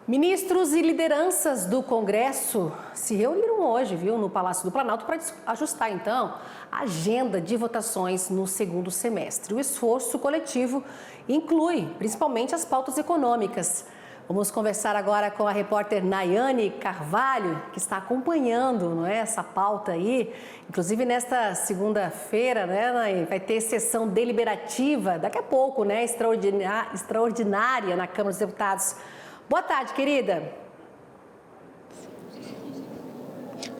Ministros e lideranças do Congresso se reuniram hoje, no Palácio do Planalto para ajustar, então, a agenda de votações no segundo semestre. O esforço coletivo inclui, principalmente, as pautas econômicas. Vamos conversar agora com a repórter Nayane Carvalho, que está acompanhando, essa pauta aí. Inclusive, nesta segunda-feira, Nayane, vai ter sessão deliberativa, daqui a pouco, extraordinária na Câmara dos Deputados. Boa tarde, querida.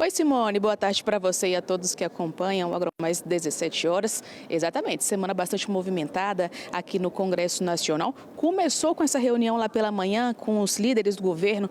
Oi, Simone, boa tarde para você e a todos que acompanham o AgroMais 17 horas. Exatamente, semana bastante movimentada aqui no Congresso Nacional. Começou com essa reunião lá pela manhã com os líderes do governo,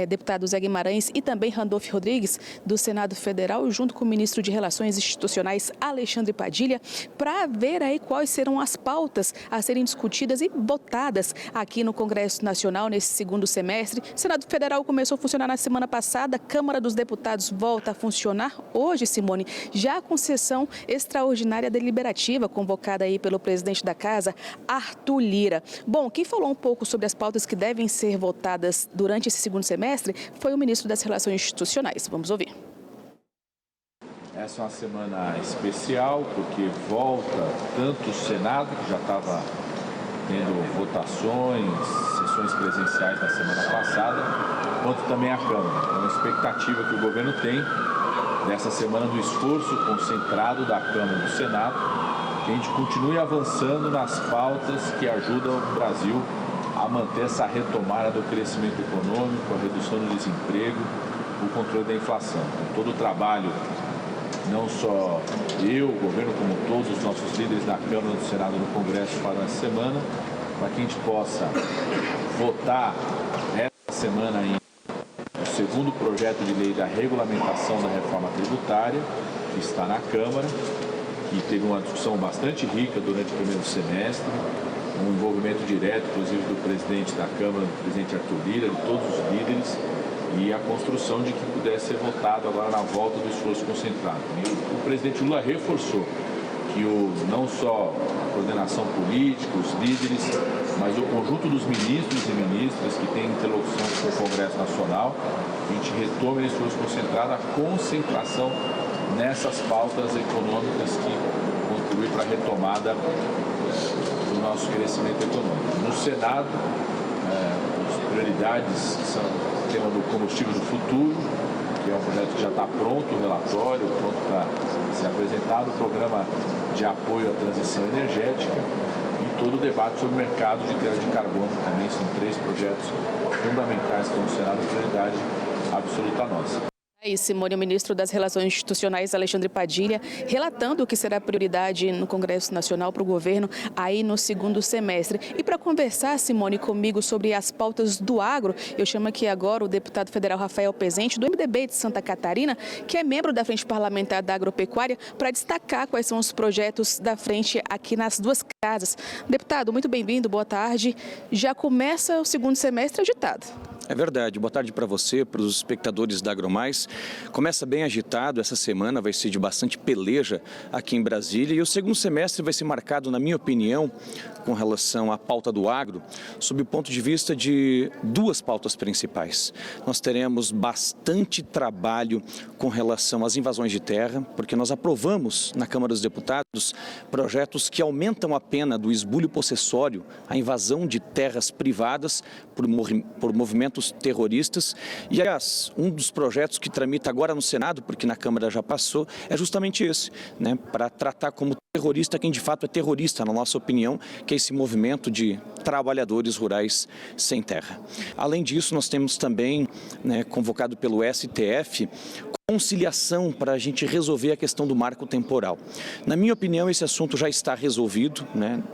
deputado Zé Guimarães e também Randolfo Rodrigues, do Senado Federal, junto com o ministro de Relações Institucionais, Alexandre Padilha, para ver aí quais serão as pautas a serem discutidas e votadas aqui no Congresso Nacional nesse segundo semestre. O Senado Federal começou a funcionar na semana passada, a Câmara dos Deputados volta a funcionar hoje, Simone, já com sessão extraordinária deliberativa convocada aí pelo presidente da Casa, Arthur Lira. Bom, quem falou um pouco sobre as pautas que devem ser votadas durante esse segundo semestre foi o ministro das Relações Institucionais. Vamos ouvir. Essa é uma semana especial porque volta tanto o Senado, que já estava tendo votações, sessões presenciais na semana passada, quanto também a Câmara. Então, a expectativa que o governo tem nessa semana do esforço concentrado da Câmara e do Senado, que a gente continue avançando nas pautas que ajudam o Brasil a manter essa retomada do crescimento econômico, a redução do desemprego, o controle da inflação. Então, todo o trabalho, não só eu, o governo, como todos os nossos líderes na Câmara, no Senado e no Congresso para essa semana, para que a gente possa votar essa semana ainda o segundo projeto de lei da regulamentação da reforma tributária, que está na Câmara, que teve uma discussão bastante rica durante o primeiro semestre, um envolvimento direto, inclusive, do presidente da Câmara, do presidente Arthur Lira, de todos os líderes, e a construção de que pudesse ser votado agora na volta do esforço concentrado. E o presidente Lula reforçou que não só a coordenação política, os líderes, mas o conjunto dos ministros e ministras que têm interlocução com o Congresso Nacional, a gente retome nesse esforço concentrado a concentração nessas pautas econômicas que contribuem para a retomada do nosso crescimento econômico. No Senado, as prioridades são o tema do combustível do futuro, que é um projeto que já está pronto, o relatório, pronto para ser apresentado, o programa de apoio à transição energética e todo o debate sobre o mercado de crédito de carbono também. São três projetos fundamentais que estão no Senado, prioridade absoluta nossa. Aí, Simone, o ministro das Relações Institucionais, Alexandre Padilha, relatando o que será prioridade no Congresso Nacional para o governo aí no segundo semestre. E para conversar, Simone, comigo sobre as pautas do agro, eu chamo aqui agora o deputado federal Rafael Pezente, do MDB de Santa Catarina, que é membro da Frente Parlamentar da Agropecuária, para destacar quais são os projetos da frente aqui nas duas casas. Deputado, muito bem-vindo, boa tarde. Já começa o segundo semestre agitado. É verdade. Boa tarde para você, para os espectadores da AgroMais. Começa bem agitado, essa semana vai ser de bastante peleja aqui em Brasília e o segundo semestre vai ser marcado, na minha opinião, com relação à pauta do agro, sob o ponto de vista de duas pautas principais. Nós teremos bastante trabalho com relação às invasões de terra, porque nós aprovamos na Câmara dos Deputados projetos que aumentam a pena do esbulho possessório, a invasão de terras privadas por movimentos terroristas. E, aliás, um dos projetos que tramita agora no Senado, porque na Câmara já passou, é justamente esse, para tratar como terrorista quem de fato é terrorista, na nossa opinião, que é esse movimento de trabalhadores rurais sem terra. Além disso, nós temos também, convocado pelo STF, conciliação para a gente resolver a questão do marco temporal. Na minha opinião, esse assunto já está resolvido,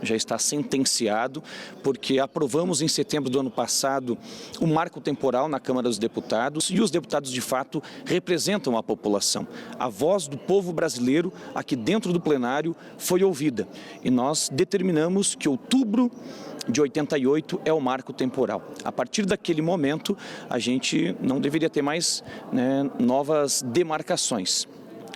já está sentenciado, porque aprovamos em setembro do ano passado o marco temporal na Câmara dos Deputados e os deputados, de fato, representam a população. A voz do povo brasileiro aqui dentro do plenário foi ouvida e nós determinamos que outubro de 88 é o marco temporal. A partir daquele momento, a gente não deveria ter mais novas demarcações.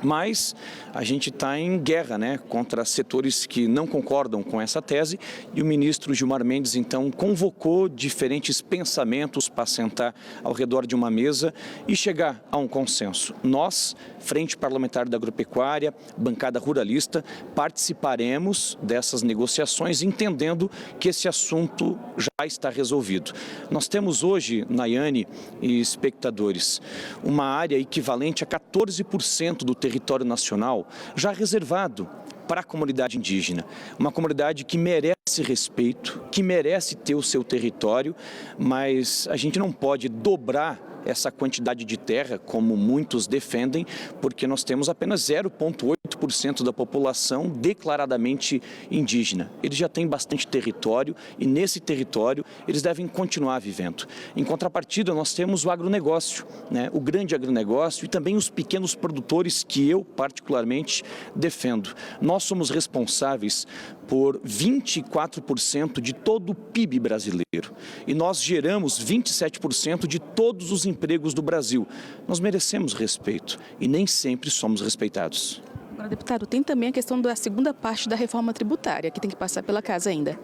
Mas a gente está em guerra, né, contra setores que não concordam com essa tese, e o ministro Gilmar Mendes, então, convocou diferentes pensamentos para sentar ao redor de uma mesa e chegar a um consenso. Nós, Frente Parlamentar da Agropecuária, bancada ruralista, participaremos dessas negociações entendendo que esse assunto já está resolvido. Nós temos hoje, Nayane e espectadores, uma área equivalente a 14% do território nacional já reservado para a comunidade indígena. Uma comunidade que merece respeito, que merece ter o seu território, mas a gente não pode dobrar essa quantidade de terra, como muitos defendem, porque nós temos apenas 0,8% da população declaradamente indígena. Eles já têm bastante território e nesse território eles devem continuar vivendo. Em contrapartida, nós temos o agronegócio, né? O grande agronegócio e também os pequenos produtores que eu particularmente defendo. Nós somos responsáveis por 24% de todo o PIB brasileiro e nós geramos 27% de todos os empregos do Brasil. Nós merecemos respeito e nem sempre somos respeitados. Agora, deputado, tem também a questão da segunda parte da reforma tributária, que tem que passar pela casa ainda.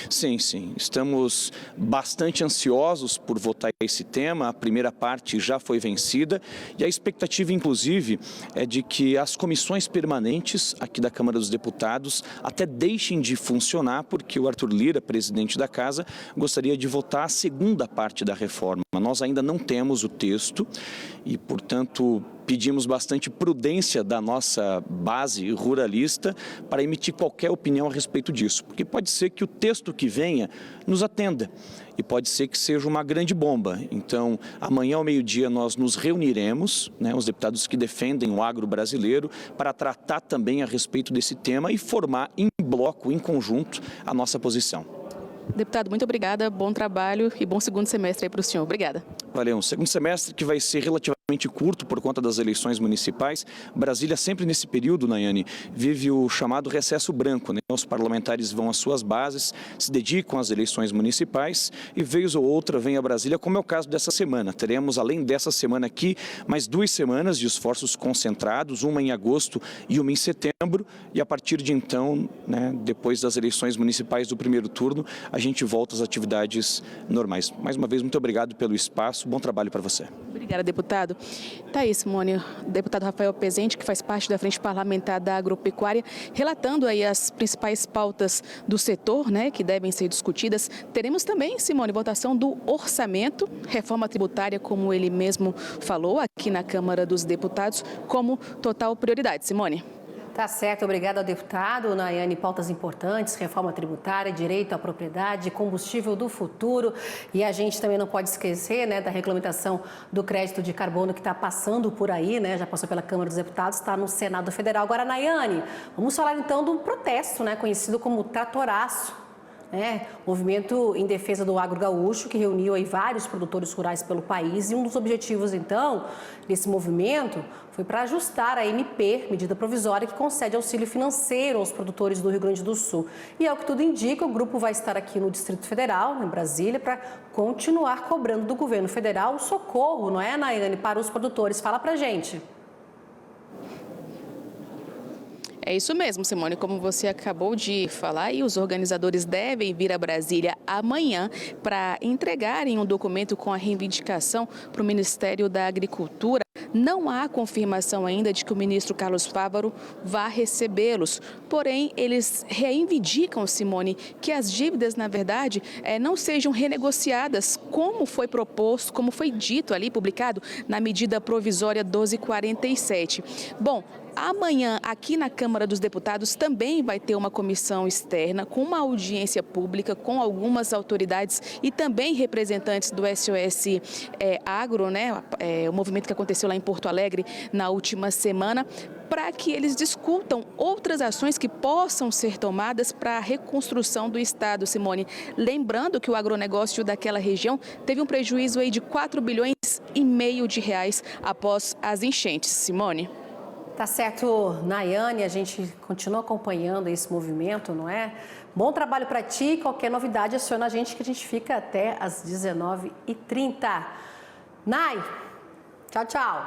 Sim, sim. Estamos bastante ansiosos por votar esse tema. A primeira parte já foi vencida e a expectativa, inclusive, é de que as comissões permanentes aqui da Câmara dos Deputados até deixem de funcionar, porque o Arthur Lira, presidente da Casa, gostaria de votar a segunda parte da reforma. Nós ainda não temos o texto e, portanto, pedimos bastante prudência da nossa base ruralista para emitir qualquer opinião a respeito disso, porque pode ser que o texto que venha nos atenda e pode ser que seja uma grande bomba. Então, amanhã ao meio-dia nós nos reuniremos, né, os deputados que defendem o agro brasileiro, para tratar também a respeito desse tema e formar em bloco, em conjunto, a nossa posição. Deputado, muito obrigada, bom trabalho e bom segundo semestre aí para o senhor. Obrigada. Valeu, um segundo semestre que vai ser relativamente curto por conta das eleições municipais. Brasília sempre nesse período, Nayane, vive o chamado recesso branco, né? Os parlamentares vão às suas bases, se dedicam às eleições municipais e vez ou outra vem a Brasília, como é o caso dessa semana. Teremos, além dessa semana aqui, mais 2 semanas de esforços concentrados, uma em agosto e uma em setembro, e a partir de então, né, depois das eleições municipais do primeiro turno, a gente volta às atividades normais. Mais uma vez, muito obrigado pelo espaço, bom trabalho para você. Obrigada, deputado. Tá aí, Simone, deputado Rafael Pezente, que faz parte da Frente Parlamentar da Agropecuária, relatando aí as principais pautas do setor, né, que devem ser discutidas. Teremos também, Simone, votação do orçamento, reforma tributária, como ele mesmo falou aqui na Câmara dos Deputados, como total prioridade. Simone. Tá certo, obrigada ao deputado Nayane. Pautas importantes, reforma tributária, direito à propriedade, combustível do futuro. E a gente também não pode esquecer, né, da regulamentação do crédito de carbono que está passando por aí, né, já passou pela Câmara dos Deputados, está no Senado Federal. Agora, Nayane, vamos falar então do protesto, né, conhecido como Tratoraço. Movimento em defesa do agro gaúcho, que reuniu aí vários produtores rurais pelo país, e um dos objetivos, então, desse movimento foi para ajustar a MP, medida provisória, que concede auxílio financeiro aos produtores do Rio Grande do Sul. E ao que tudo indica, o grupo vai estar aqui no Distrito Federal, em Brasília, para continuar cobrando do governo federal o socorro, não é, Nayane, para os produtores. Fala pra gente. É isso mesmo, Simone, como você acabou de falar, e os organizadores devem vir a Brasília amanhã para entregarem um documento com a reivindicação para o Ministério da Agricultura. Não há confirmação ainda de que o ministro Carlos Fávaro vá recebê-los, porém eles reivindicam, Simone, que as dívidas, na verdade, não sejam renegociadas, como foi proposto, como foi dito ali, publicado na medida provisória 1247. Bom, amanhã, aqui na Câmara dos Deputados, também vai ter uma comissão externa com uma audiência pública com algumas autoridades e também representantes do SOS Agro, né? O movimento que aconteceu lá em Porto Alegre na última semana, para que eles discutam outras ações que possam ser tomadas para a reconstrução do Estado, Simone. Lembrando que o agronegócio daquela região teve um prejuízo aí de 4,5 bilhões de reais após as enchentes. Simone. Tá certo, Nayane, a gente continua acompanhando esse movimento, não é? Bom trabalho para ti, qualquer novidade aciona a gente que a gente fica até às 19h30. Nay, tchau, tchau.